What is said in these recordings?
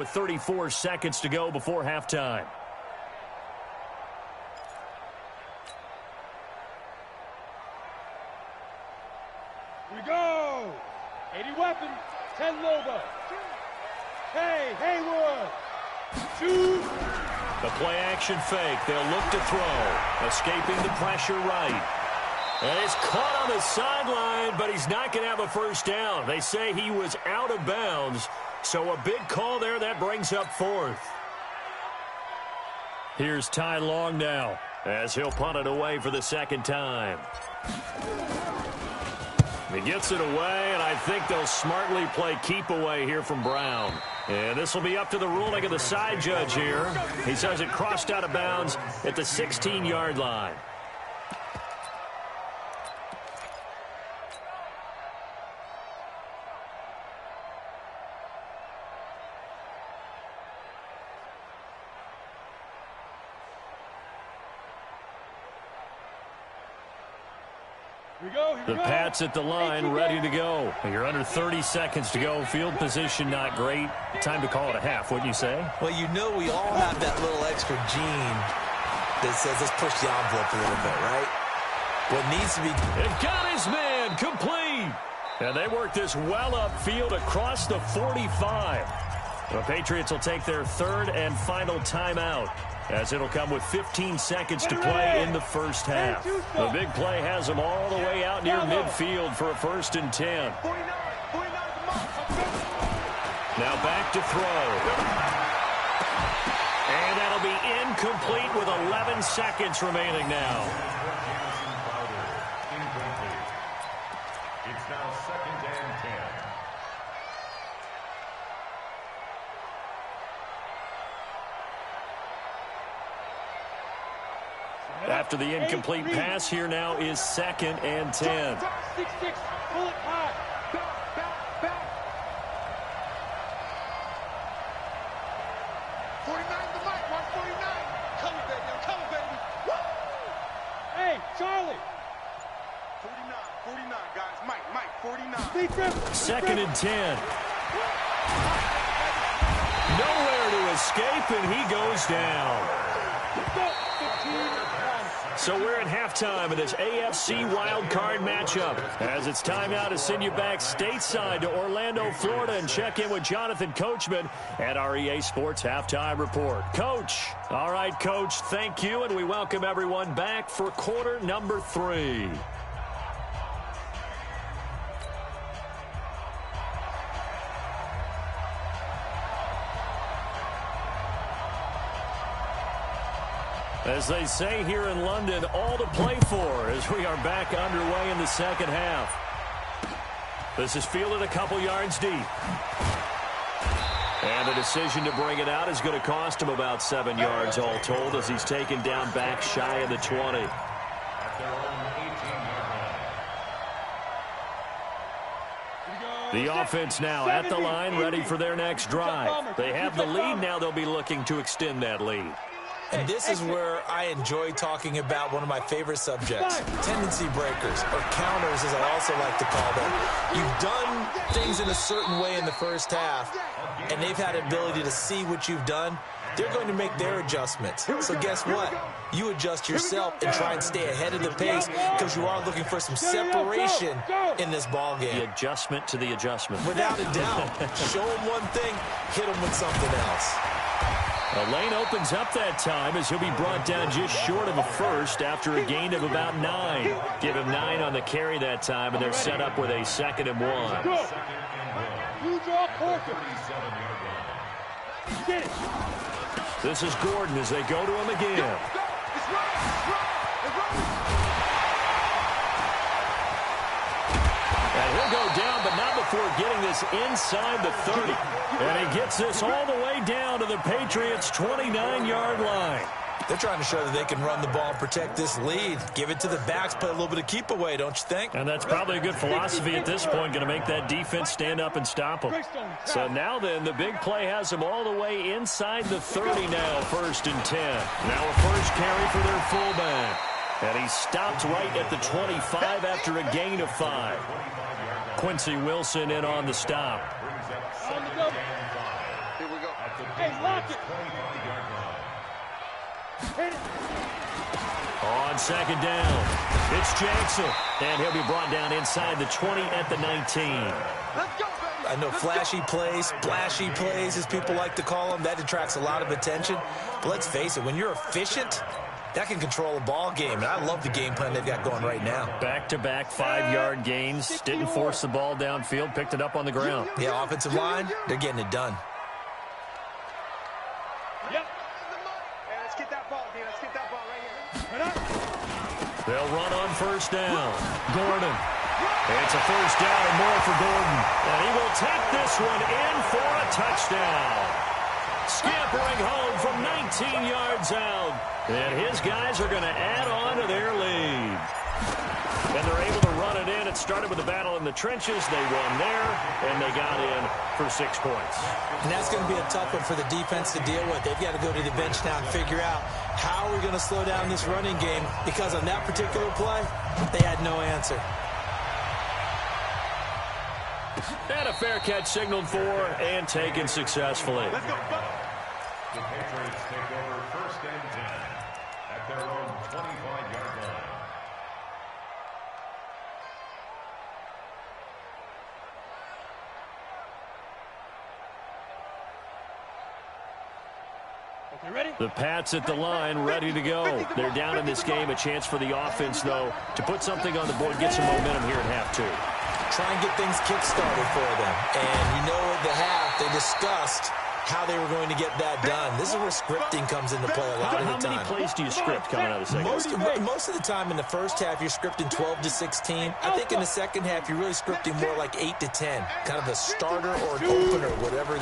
With 34 seconds to go before halftime. Here we go. 80 weapons. 10 Loba. Hey, Haywood. Shoot. The play action fake. They'll look to throw. Escaping the pressure right. And it's caught on the sideline, but he's not going to have a first down. They say he was out of bounds. So a big call there that brings up fourth. Here's Ty Long now as he'll punt it away for the second time. He gets it away, and I think they'll smartly play keep away here from Brown. And this will be up to the ruling of the side judge here. He says it crossed out of bounds at the 16-yard line. The Pats at the line, ready to go. You're under 30 seconds to go. Field position not great. Time to call it a half, wouldn't you say? Well, you know we all have that little extra gene that says let's push the envelope a little bit, right? What needs to be... It got his man complete. And they work this well upfield across the 45. The Patriots will take their third and final timeout, as it'll come with 15 seconds to play in the first half. The big play has them all the way out near midfield for a 1st and 10. Now back to throw. And that'll be incomplete with 11 seconds remaining now. It's now 2nd and 10. After the incomplete pass, here now is 2nd and 10. 6-6, pull it high. Back. 49 the mic, 149. Come on, baby. Woo! Hey, Charlie. 49, guys. Mike, 49. 2nd and 10. Nowhere to escape, and he goes down. So we're at halftime of this AFC wildcard matchup. As it's time now to send you back stateside to Orlando, Florida, and check in with Jonathan Coachman at our EA Sports Halftime Report. Coach. All right, Coach, thank you, and we welcome everyone back for quarter number 3. As they say here in London, all to play for as we are back underway in the second half. This is fielded a couple yards deep. And the decision to bring it out is going to cost him about 7 yards all told as he's taken down back shy of the 20. The offense now at the line, ready for their next drive. They have the lead now. They'll be looking to extend that lead. And this is where I enjoy talking about one of my favorite subjects, tendency breakers, or counters as I also like to call them. You've done things in a certain way in the first half, and they've had the ability to see what you've done. They're going to make their adjustments. So guess what? You adjust yourself and try and stay ahead of the pace because you are looking for some separation in this ball game. The adjustment to the adjustment. Without a doubt. Show them one thing, hit them with something else. The lane opens up that time as he'll be brought down just short of a first after a gain of about 9. Give him 9 on the carry that time, and they're set up with a 2nd and 1. This is Gordon as they go to him again. And he'll go down, but not before getting this inside the 30. And he gets this all the way down to the Patriots' 29-yard line. They're trying to show that they can run the ball and protect this lead. Give it to the backs, play a little bit of keep away, don't you think? And that's probably a good philosophy at this point, going to make that defense stand up and stop them. So now then, the big play has them all the way inside the 30 now, 1st and 10. Now a first carry for their fullback. And he stopped right at the 25 after a gain of 5. Quincy Wilson in on the stop. Hey, lock it. 25-yard line. Hit it. On second down, it's Jackson, and he'll be brought down inside the 20 at the 19. Let's go, baby. I know flashy plays, splashy plays, as people like to call them, that attracts a lot of attention. But let's face it, when you're efficient, that can control a ball game, and I love the game plan they've got going right now. Back-to-back 5-yard gains, didn't force the ball downfield, picked it up on the ground. Yeah, offensive line, they're getting it done. Yep. Hey, let's get that ball, dude. Let's get that ball right here. Right up. They'll run on first down. Gordon. It's a first down and more for Gordon. And he will take this one in for a touchdown. Scampering home from 19 yards out. And his guys are going to add on to their lead. And they're able to run it in. It started with a battle in the trenches. They won there, and they got in for 6 points. And that's going to be a tough one for the defense to deal with. They've got to go to the bench now and figure out how are we going to slow down this running game, because on that particular play, they had no answer. And a fair catch signaled for and taken successfully. Let's go. The Patriots take over first and 10 at their own 25-yard line. Okay, ready? The Pats at the line, ready to go. They're down in this game. A chance for the offense, though, to put something on the board, get some momentum here in half 2. Try and get things kick-started for them. And you know at the half, they discussed how they were going to get that done. This is where scripting comes into play a lot of the How many time. plays do you script coming out of the second? Most of the time in the first half, you're scripting 12 to 16. I think in the second half, you're really scripting more like 8 to 10. Kind of a starter or an opener, whatever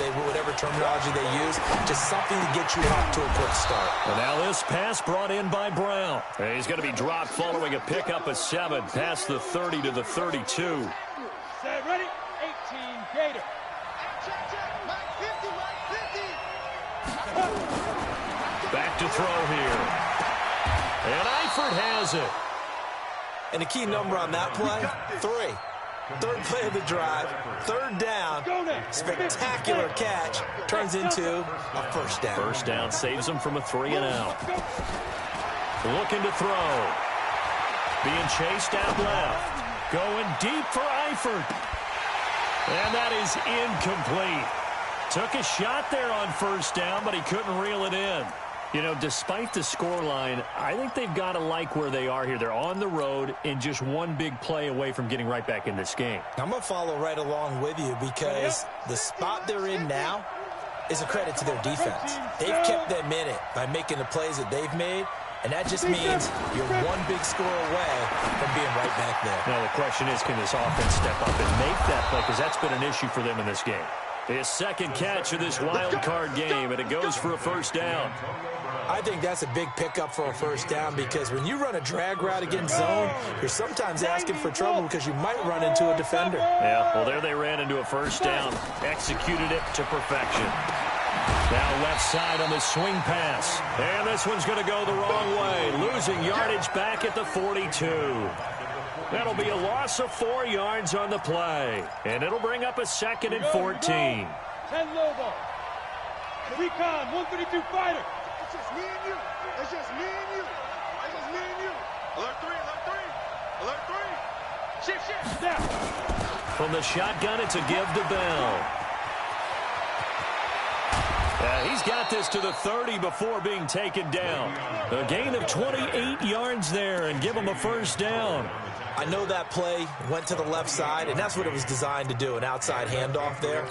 terminology they use. Just something to get you off to a quick start. And now this pass brought in by Brown. And he's going to be dropped following a pickup of 7 past the 30 to the 32. Set, ready? 18, Gator. Check, check. Mike 50, Mike 50. Back to throw here. And Eifert has it. And the key number on that play, 3. Third play of the drive, third down, spectacular catch, turns into a first down. First down saves them from a 3 and out. Looking to throw. Being chased out left. Going deep for Eifert. And that is incomplete. Took a shot there on first down, but he couldn't reel it in. You know, despite the scoreline, I think they've got to like where they are here. They're on the road and just one big play away from getting right back in this game. I'm going to follow right along with you because the spot they're in now is a credit to their defense. They've kept them in it by making the plays that they've made, and that just means you're one big score away from being right back there. Now the question is, can this offense step up and make that play? Because that's been an issue for them in this game. His second catch of this wild card game, and it goes for a first down. I think that's a big pickup for a first down because when you run a drag route against zone, you're sometimes asking for trouble because you might run into a defender. Yeah, well, there they ran into a first down. Executed it to perfection. Now left side on the swing pass. And this one's going to go the wrong way. Losing yardage back at the 42. That'll be a loss of 4 yards on the play. And it'll bring up a 2nd and 14. 10 Lobo. Recon, 132 fighter. It's just me and you. It's just me and you. It's just me and you. Alert 3, alert 3. Alert 3. Shift, shift. Snap. From the shotgun, it's a give to Bell. He's got this to the 30 before being taken down. A gain of 28 yards there and give him a first down. I know that play went to the left side, and that's what it was designed to do, an outside handoff there.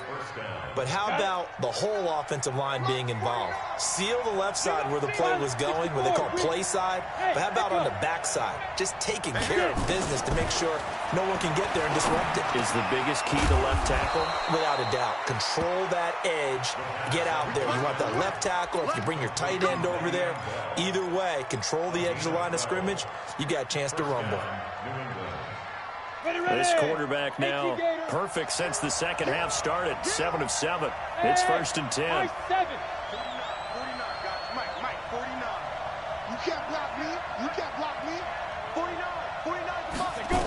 But how about the whole offensive line being involved? Seal the left side where the play was going, what they call play side. But how about on the back side? Just taking care of business to make sure no one can get there and disrupt it. Is the biggest key to left tackle? Without a doubt. Control that edge. Get out there. You want that left tackle. If you bring your tight end over there, either way, control the edge of the line of scrimmage. You got a chance to rumble. This quarterback now perfect since the second half started. 7 of 7. It's 1st and 10. 49, guys. Mike, 49. You can't block me. You can't block me. 49. 49 go.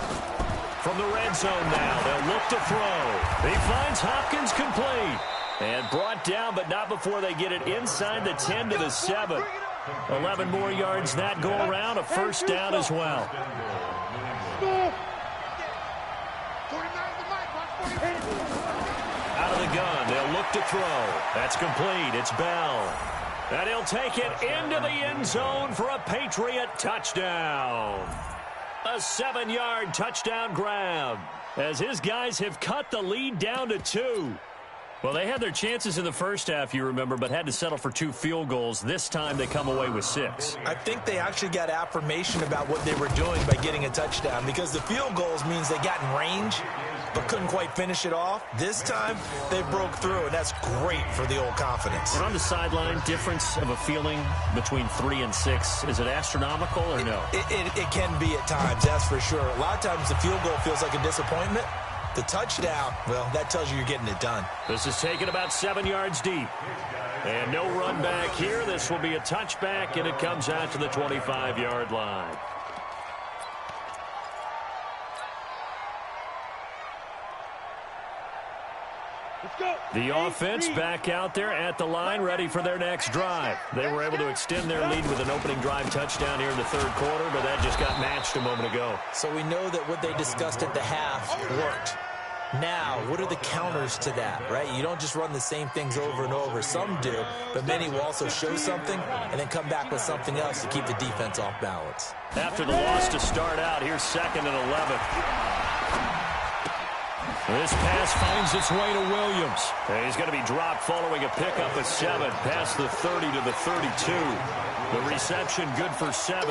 From the red zone now, they'll look to throw. He finds Hopkins complete. And brought down, but not before they get it inside the 10 to the 7. 11 more yards that go around, a first down as well. Out of the gun, they'll look to throw. That's complete. It's Bell. And he'll take it into the end zone for a Patriot touchdown. A 7-yard touchdown grab, as his guys have cut the lead down to 2. Well, they had their chances in the first half, you remember, but had to settle for 2 field goals. This time they come away with 6. I think they actually got affirmation about what they were doing by getting a touchdown, because the field goals means they got in range but couldn't quite finish it off. This time they broke through, and that's great for the old confidence. And on the sideline, difference of a feeling between 3 and 6, is it astronomical or no? It can be at times, that's for sure. A lot of times the field goal feels like a disappointment. The touchdown, well, that tells you you're getting it done. This is taken about 7 yards deep. And no run back here. This will be a touchback, and it comes out to the 25-yard line. The offense back out there at the line, ready for their next drive. They were able to extend their lead with an opening drive touchdown here in the third quarter, but that just got matched a moment ago. So we know that what they discussed at the half worked. Now, what are the counters to that, right? You don't just run the same things over and over. Some do, but many will also show something and then come back with something else to keep the defense off balance. After the loss to start out, here's 2nd and 11. This pass finds its way to Williams. And he's going to be dropped following a pickup of 7 past the 30 to the 32. The reception good for 7.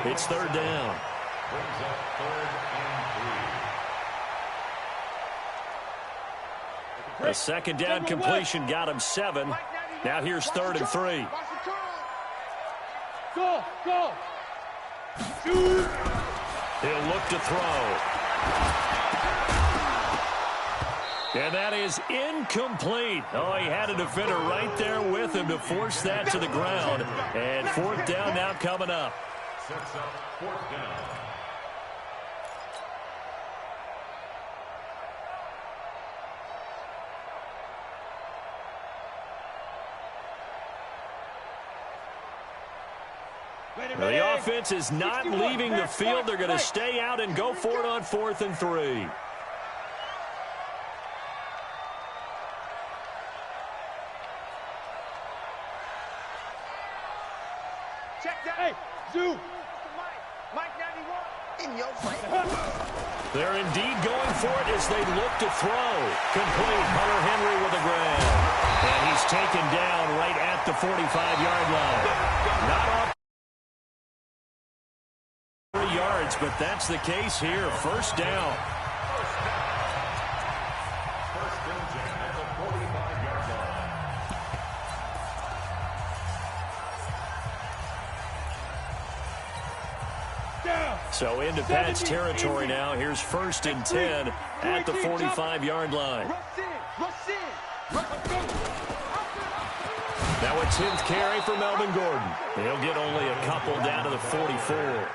It's 3rd down. A 2nd down completion got him 7. Now here's 3rd and 3. Go, go. He'll look to throw. And that is incomplete. Oh, he had a defender right there with him to force that to the ground. And 4th down now coming up. Sets up 4th down. The offense is not leaving the field. They're going to stay out and go for it on 4th and 3. Check that. Hey, Zoo. Mike 91. In your face. They're indeed going for it as they look to throw. Complete. Hunter Henry with a grab. And he's taken down right at the 45-yard line. Not off 3 yards, but that's the case here. 1st down. First and 10 at the 45-yard line. So into Pat's territory now. Here's 1st and 10 at the 45-yard line. Now a 10th carry for Melvin Gordon. He'll get only a couple down to the 44.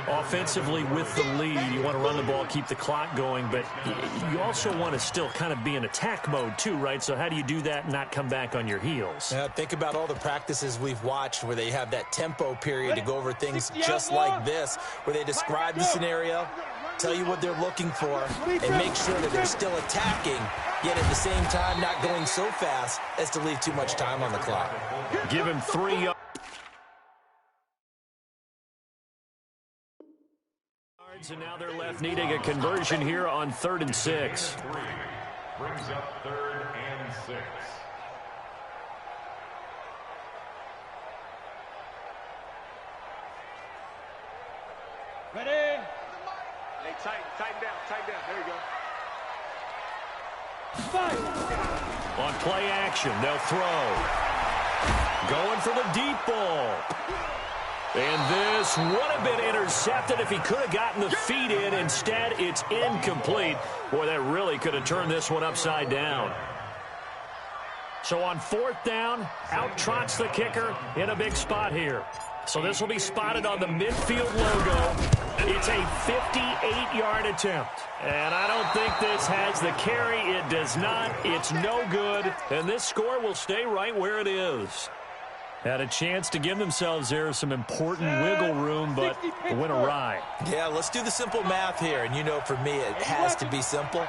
Offensively with the lead, you want to run the ball, keep the clock going, but you also want to still kind of be in attack mode too, right? So how do you do that and not come back on your heels? Think about all the practices we've watched where they have that tempo period to go over things just like this, where they describe the scenario, tell you what they're looking for, and make sure that they're still attacking, yet at the same time not going so fast as to leave too much time on the clock. Give him 3 yards. And now they're left needing a conversion here on 3rd and 6. Brings up 3rd and 6. Ready? Hey, tighten down. There you go. Fight. On play action, they'll throw. Going for the deep ball. And this would have been intercepted if he could have gotten the feet in. Instead, it's incomplete. Boy, that really could have turned this one upside down. So on 4th down, out trots the kicker in a big spot here. So this will be spotted on the midfield logo. It's a 58-yard attempt. And I don't think this has the carry. It does not. It's no good. And this score will stay right where it is. Had a chance to give themselves there some important wiggle room, but it went awry. Yeah, let's do the simple math here. And you know, for me, it has to be simple.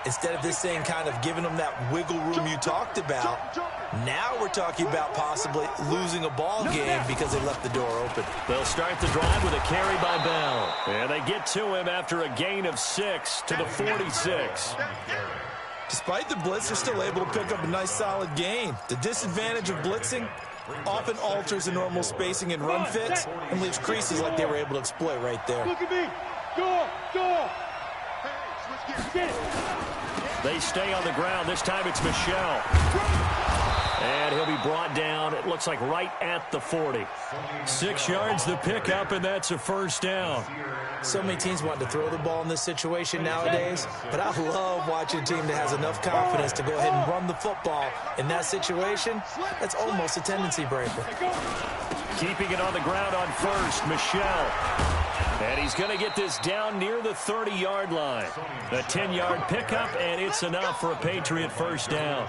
Instead of this thing kind of giving them that wiggle room you talked about, now we're talking about possibly losing a ball game because they left the door open. They'll start the drive with a carry by Bell. And they get to him after a gain of 6 to the 46. Despite the blitz, they're still able to pick up a nice solid gain. The disadvantage of blitzing often alters the normal spacing and run fits and leaves creases like they were able to exploit right there. Look at me. Go. They stay on the ground. This time it's Michel. And he'll be brought down, it looks like right at the 40. 6 yards the pickup, and that's a first down. So many teams want to throw the ball in this situation nowadays, but I love watching a team that has enough confidence to go ahead and run the football. In that situation, that's almost a tendency breaker. Keeping it on the ground on first, Michel. And he's going to get this down near the 30-yard line. A 10-yard pickup, and it's enough for a Patriot first down.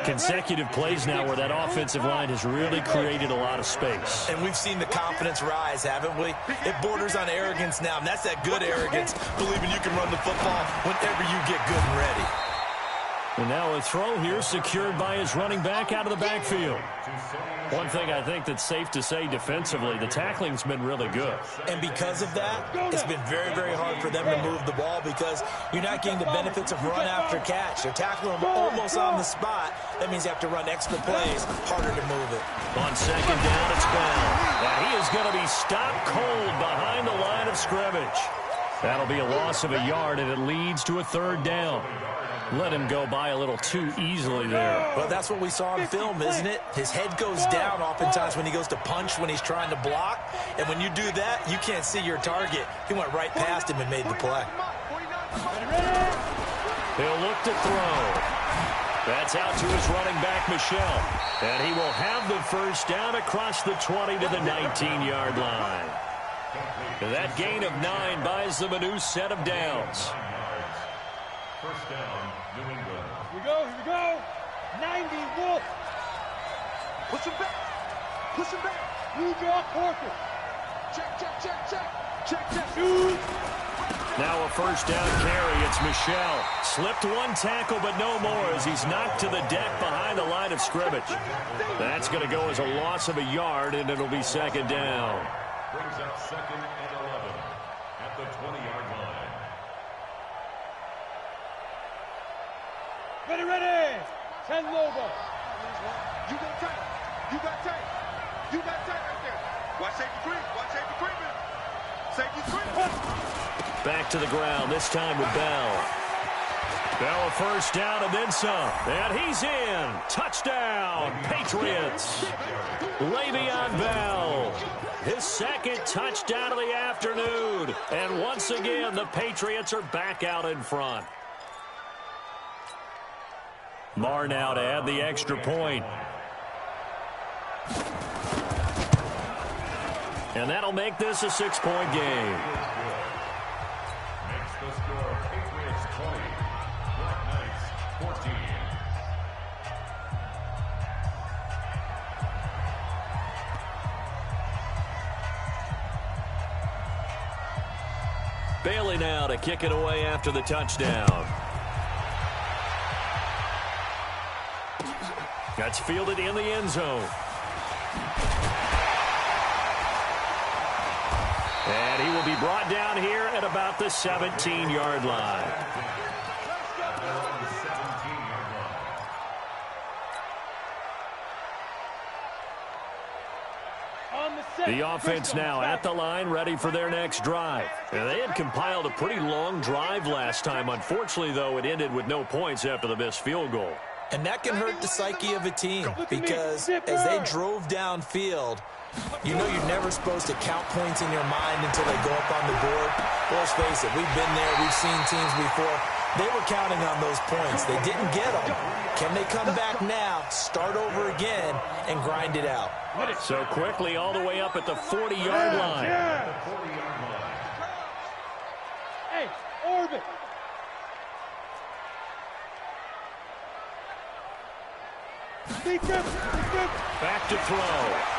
Consecutive plays now where that offensive line has really created a lot of space. And we've seen the confidence rise, haven't we? It borders on arrogance now, and that's that good arrogance, believing you can run the football whenever you get good and ready. And now a throw here secured by his running back out of the backfield. One thing I think that's safe to say defensively, the tackling's been really good. And because of that, it's been very, very hard for them to move the ball because you're not getting the benefits of run after catch. They're tackling them almost on the spot. That means you have to run extra plays, harder to move it. On second down, it's Bell. And he is going to be stopped cold behind the line of scrimmage. That'll be a loss of a yard, and it leads to a third down. Let him go by a little too easily there. Well, that's what we saw on film, isn't it? His head goes down oftentimes when he goes to punch, when he's trying to block. And when you do that, you can't see your target. He went right past him and made the play. He'll look to throw. That's out to his running back, Michel. And he will have the first down across the 20 to the 19-yard line. That gain of 9 buys them a new set of downs. First down, New England. Here we go. 90, Wolf. Push him back. New York Horses. Check. Shoot. Now a first down carry. It's Michel. Slipped one tackle, but no more as he's knocked to the deck behind the line of scrimmage. That's going to go as a loss of a yard, and it'll be second down. Brings up second and 11 at the 20-yard line. Ready. 10 Lobo. You got tight right there. Watch safety creeping. Safety creeping. Back to the ground, this time with Bell. Bell a first down and then some. And he's in. Touchdown, Patriots. Le'Veon Bell. His second touchdown of the afternoon. And once again, the Patriots are back out in front. Marr now to add the extra point. And that'll make this a 6-point game. Makes the score Patriots 20, Black Knights 14. Bailey now to kick it away after the touchdown. That's fielded in the end zone. And he will be brought down here at about the 17-yard line. The offense now at the line, ready for their next drive. And they had compiled a pretty long drive last time. Unfortunately, though, it ended with no points after the missed field goal. And that can hurt the psyche of a team because as they drove downfield, you know you're never supposed to count points in your mind until they go up on the board. Well, let's face it, we've been there. We've seen teams before. They were counting on those points. They didn't get them. Can they come back now, start over again, and grind it out? So quickly all the way up at the 40-yard line. Hey, orbit. Back to throw.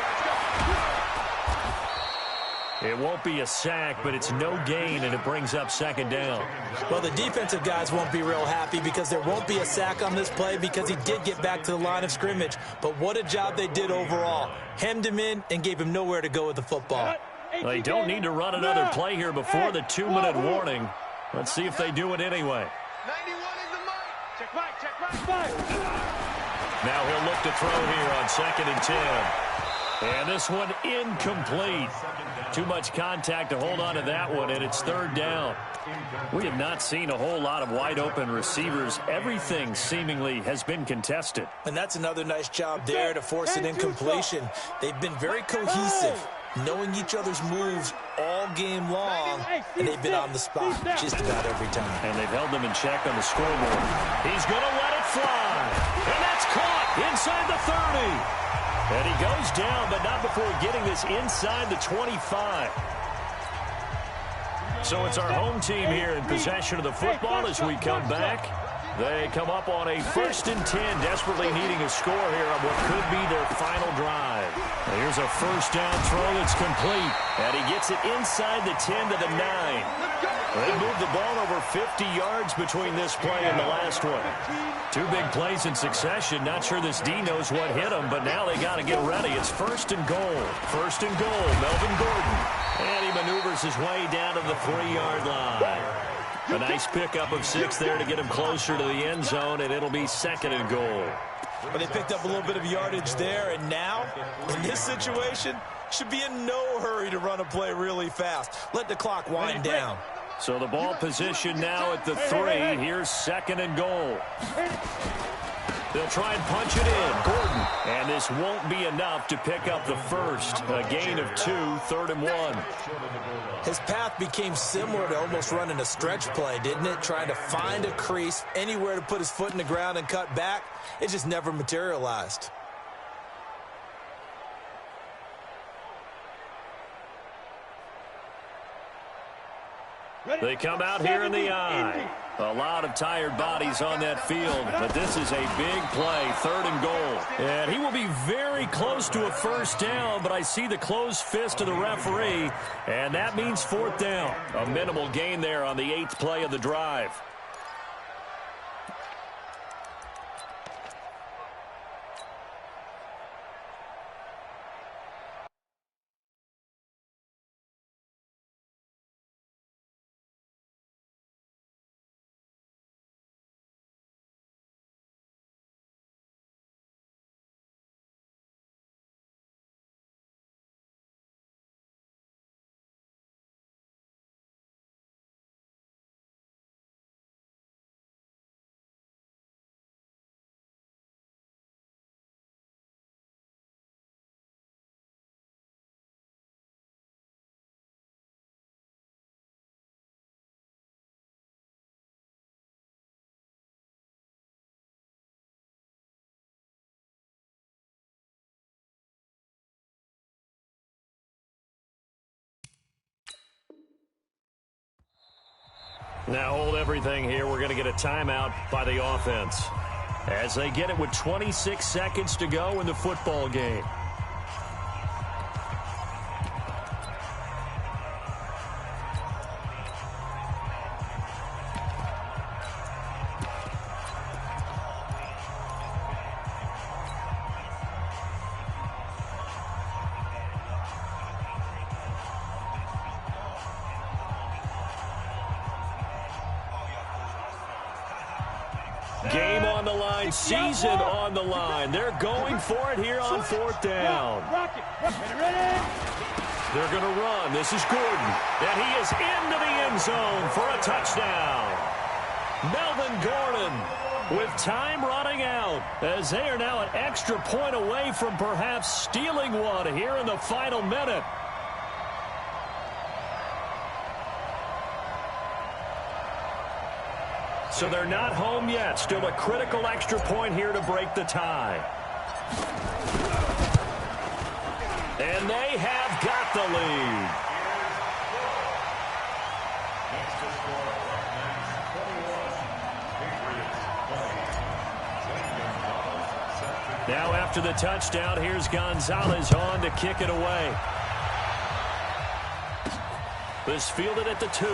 It won't be a sack, but it's no gain, and it brings up second down. Well, the defensive guys won't be real happy because there won't be a sack on this play because he did get back to the line of scrimmage. But what a job they did overall. Hemmed him in and gave him nowhere to go with the football. They don't need to run another play here before the 2-minute warning. Let's see if they do it anyway. 91 is the mark. Check back. Now he'll look to throw here on 2nd and 10. And this one incomplete. Too much contact to hold on to that one, and it's 3rd down. We have not seen a whole lot of wide-open receivers. Everything seemingly has been contested. And that's another nice job there to force an incompletion. They've been very cohesive, knowing each other's moves all game long, and they've been on the spot just about every time. And they've held them in check on the scoreboard. He's going to let it fly. And that's caught inside the 30. And he goes down, but not before getting this inside the 25. So it's our home team here in possession of the football as we come back. They come up on a 1st and 10, desperately needing a score here on what could be their final drive. And here's a 1st down throw that's complete. And he gets it inside the 10 to the 9. They moved the ball over 50 yards between this play and the last one. 2 big plays in succession. Not sure this D knows what hit him, but now they got to get ready. It's 1st and goal. 1st and goal, Melvin Gordon. And he maneuvers his way down to the 3-yard line. A nice pickup of 6 there to get him closer to the end zone, and it'll be 2nd and goal. But they picked up a little bit of yardage there, and now, in this situation, should be in no hurry to run a play really fast. Let the clock wind down. So the ball position now at the 3. Here's 2nd and goal. They'll try and punch it in. Gordon. And this won't be enough to pick up the first. A gain of 2, 3rd and 1. His path became similar to almost running a stretch play, didn't it? Trying to find a crease, anywhere to put his foot in the ground and cut back. It just never materialized. They come out here in the I. A lot of tired bodies on that field, but this is a big play, 3rd and goal. And he will be very close to a 1st down, but I see the closed fist of the referee, and that means 4th down. A minimal gain there on the 8th play of the drive. Now hold everything here. We're going to get a timeout by the offense as they get it with 26 seconds to go in the football game. Game on the line, season on the line. They're going for it here on 4th down. They're going to run. This is Gordon. And he is into the end zone for a touchdown. Melvin Gordon with time running out as they are now an extra point away from perhaps stealing one here in the final minute. So they're not home yet. Still a critical extra point here to break the tie. And they have got the lead. Now after the touchdown, here's Gonzalez on to kick it away. This fielded at the 2.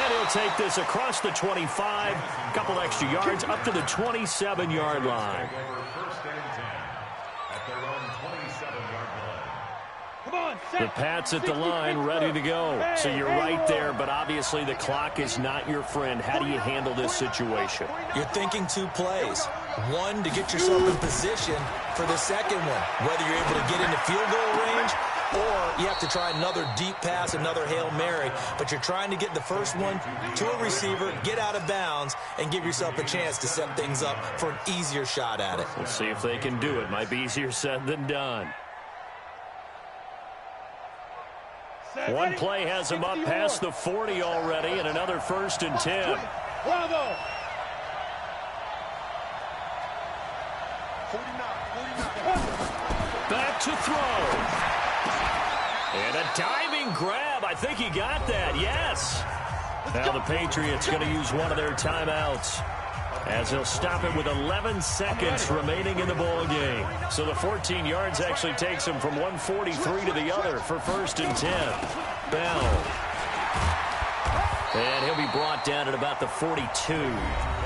And he'll take this across the 25. A couple extra yards up to the 27-yard line. The Pats at the line, ready to go. So you're right there, but obviously the clock is not your friend. How do you handle this situation? You're thinking 2 plays. One, to get yourself in position for the second one, whether you're able to get into field goal range or you have to try another deep pass, another Hail Mary. But you're trying to get the first one to a receiver, get out of bounds, and give yourself a chance to set things up for an easier shot at it. We'll see if they can do it. Might be easier said than done. One play has him up past the 40 already, and another 1st and 10. Bravo! 49. Back to throw. And a diving grab. I think he got that. Yes. Now the Patriots going to use one of their timeouts, as they'll stop it with 11 seconds remaining in the ball game. So the 14 yards actually takes him from 143 to the other for 1st and 10. Bell. And he'll be brought down at about the 42.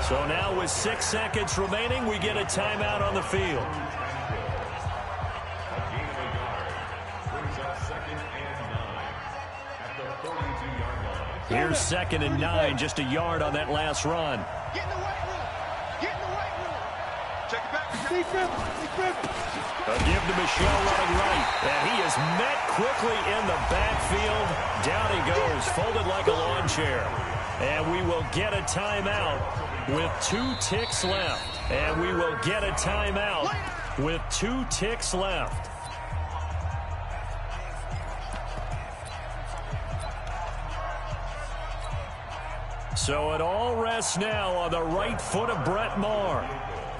So now with 6 seconds remaining, we get a timeout on the field. Here's 2nd and 9, just a yard on that last run. Get in the right room. Get in the right room. Check it back. A give to Michelle running right. And he is met quickly in the backfield. Down he goes, folded like a lawn chair. And we will get a timeout with 2 ticks left. And we will get a timeout with 2 ticks left. So it all rests now on the right foot of Brett Maher.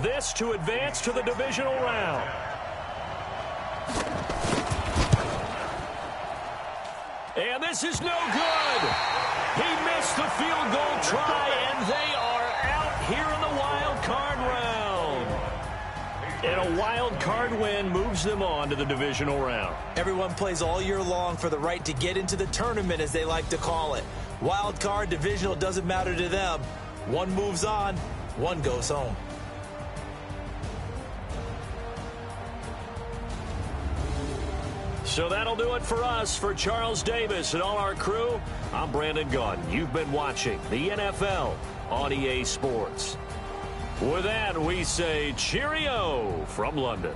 This to advance to the divisional round. And this is no good. He missed the field goal try, and they are out here in the wild card round. And a wild card win moves them on to the divisional round. Everyone plays all year long for the right to get into the tournament, as they like to call it. Wild card, divisional, doesn't matter to them. One moves on, one goes home. So that'll do it for us. For Charles Davis and all our crew, I'm Brandon Gaudin. You've been watching the NFL on EA Sports. With that, we say cheerio from London.